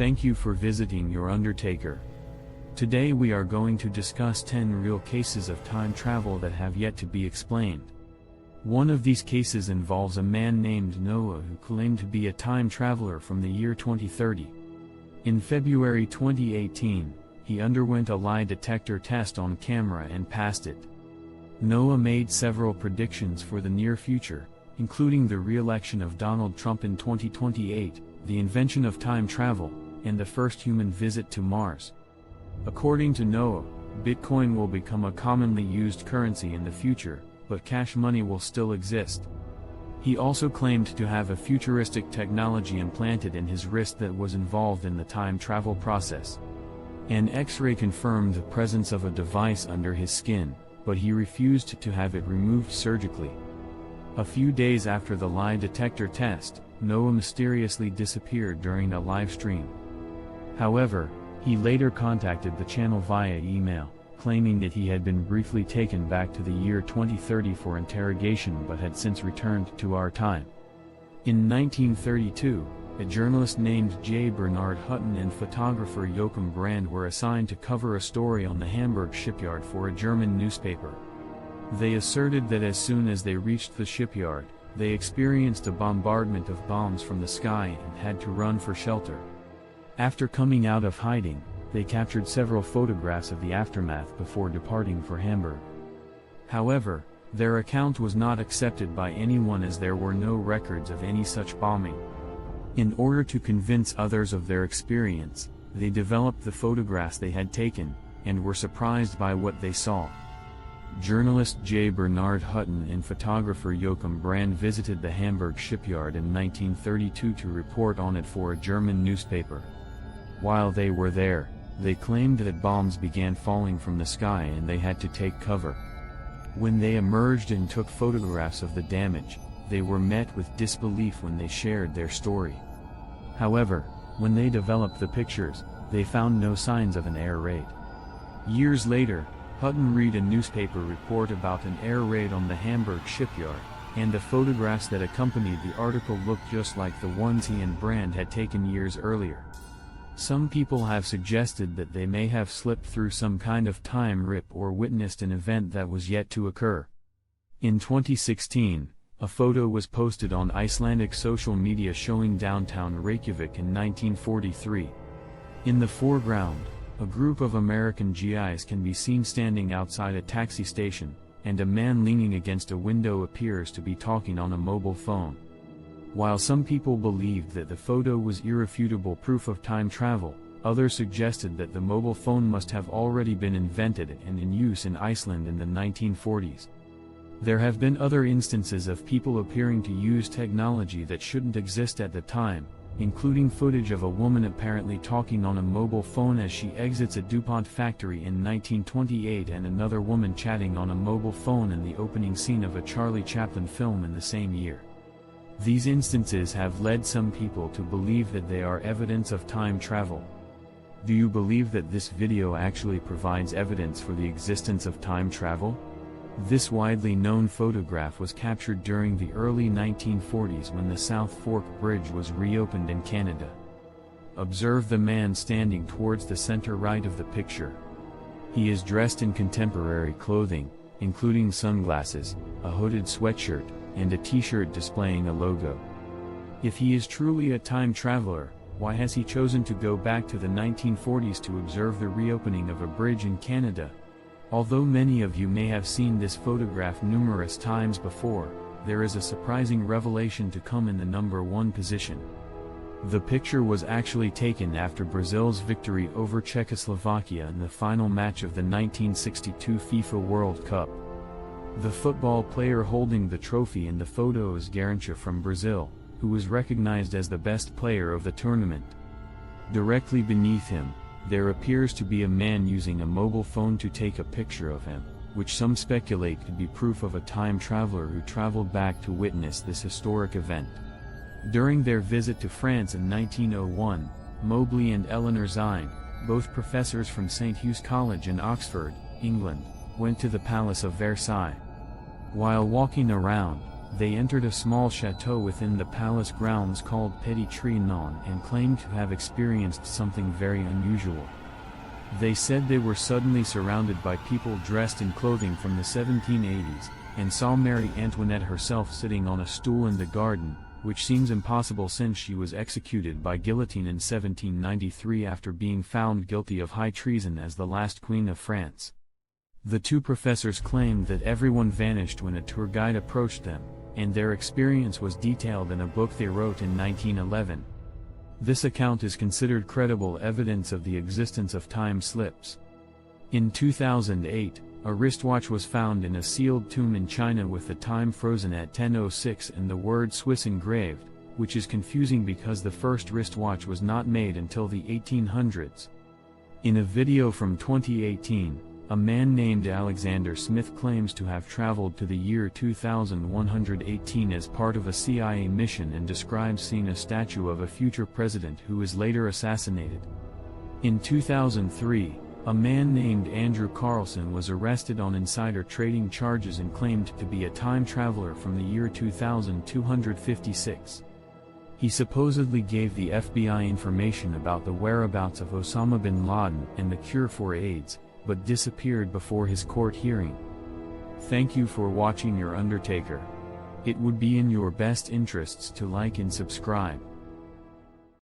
Thank you for visiting your undertaker. Today we are going to discuss 10 real cases of time travel that have yet to be explained. One of these cases involves a man named Noah who claimed to be a time traveler from the year 2030. In February 2018, he underwent a lie detector test on camera and passed it. Noah made several predictions for the near future, including the re-election of Donald Trump in 2028, the invention of time travel, and the first human visit to Mars. According to Noah, Bitcoin will become a commonly used currency in the future, but cash money will still exist. He also claimed to have a futuristic technology implanted in his wrist that was involved in the time travel process. An X-ray confirmed the presence of a device under his skin, but he refused to have it removed surgically. A few days after the lie detector test, Noah mysteriously disappeared during a live stream. However, he later contacted the channel via email, claiming that he had been briefly taken back to the year 2030 for interrogation but had since returned to our time. In 1932, a journalist named J. Bernard Hutton and photographer Joachim Brand were assigned to cover a story on the Hamburg shipyard for a German newspaper. They asserted that as soon as they reached the shipyard, they experienced a bombardment of bombs from the sky and had to run for shelter. After coming out of hiding, they captured several photographs of the aftermath before departing for Hamburg. However, their account was not accepted by anyone as there were no records of any such bombing. In order to convince others of their experience, they developed the photographs they had taken, and were surprised by what they saw. Journalist J. Bernard Hutton and photographer Joachim Brand visited the Hamburg shipyard in 1932 to report on it for a German newspaper. While they were there, they claimed that bombs began falling from the sky and they had to take cover. When they emerged and took photographs of the damage, they were met with disbelief when they shared their story. However, when they developed the pictures, they found no signs of an air raid. Years later, Hutton read a newspaper report about an air raid on the Hamburg shipyard, and the photographs that accompanied the article looked just like the ones he and Brand had taken years earlier. Some people have suggested that they may have slipped through some kind of time rip or witnessed an event that was yet to occur. In 2016, a photo was posted on Icelandic social media showing downtown Reykjavik in 1943. In the foreground, a group of American GIs can be seen standing outside a taxi station, and a man leaning against a window appears to be talking on a mobile phone. While some people believed that the photo was irrefutable proof of time travel, others suggested that the mobile phone must have already been invented and in use in Iceland in the 1940s. There have been other instances of people appearing to use technology that shouldn't exist at the time, including footage of a woman apparently talking on a mobile phone as she exits a DuPont factory in 1928 and another woman chatting on a mobile phone in the opening scene of a Charlie Chaplin film in the same year. These instances have led some people to believe that they are evidence of time travel. Do you believe that this video actually provides evidence for the existence of time travel? This widely known photograph was captured during the early 1940s when the South Fork Bridge was reopened in Canada. Observe the man standing towards the center right of the picture. He is dressed in contemporary clothing, including sunglasses, a hooded sweatshirt, and a t-shirt displaying a logo. If he is truly a time traveler, why has he chosen to go back to the 1940s to observe the reopening of a bridge in Canada? Although many of you may have seen this photograph numerous times before, there is a surprising revelation to come in the number 1 position. The picture was actually taken after Brazil's victory over Czechoslovakia in the final match of the 1962 FIFA World Cup. The football player holding the trophy in the photo is Garrincha from Brazil, who was recognized as the best player of the tournament. Directly beneath him, there appears to be a man using a mobile phone to take a picture of him, which some speculate could be proof of a time traveler who traveled back to witness this historic event. During their visit to France in 1901, Mobley and Eleanor Zine, both professors from St. Hugh's College in Oxford, England, went to the Palace of Versailles. While walking around, They entered a small chateau within the palace grounds called Petit Trianon and claimed to have experienced something very unusual. They said they were suddenly surrounded by people dressed in clothing from the 1780s, and saw Marie Antoinette herself sitting on a stool in the garden, which seems impossible since she was executed by guillotine in 1793 after being found guilty of high treason as the last Queen of France. The two professors claimed that everyone vanished when a tour guide approached them, and their experience was detailed in a book they wrote in 1911. This account is considered credible evidence of the existence of time slips. In 2008, a wristwatch was found in a sealed tomb in China with the time frozen at 10:06 and the word Swiss engraved, which is confusing because the first wristwatch was not made until the 1800s. In a video from 2018, a man named Alexander Smith claims to have traveled to the year 2118 as part of a CIA mission and describes seeing a statue of a future president who was later assassinated. In 2003, a man named Andrew Carlson was arrested on insider trading charges and claimed to be a time traveler from the year 2256. He supposedly gave the FBI information about the whereabouts of Osama bin Laden and the cure for AIDS, but disappeared before his court hearing. Thank you for watching Your Undertaker. It would be in your best interests to like and subscribe.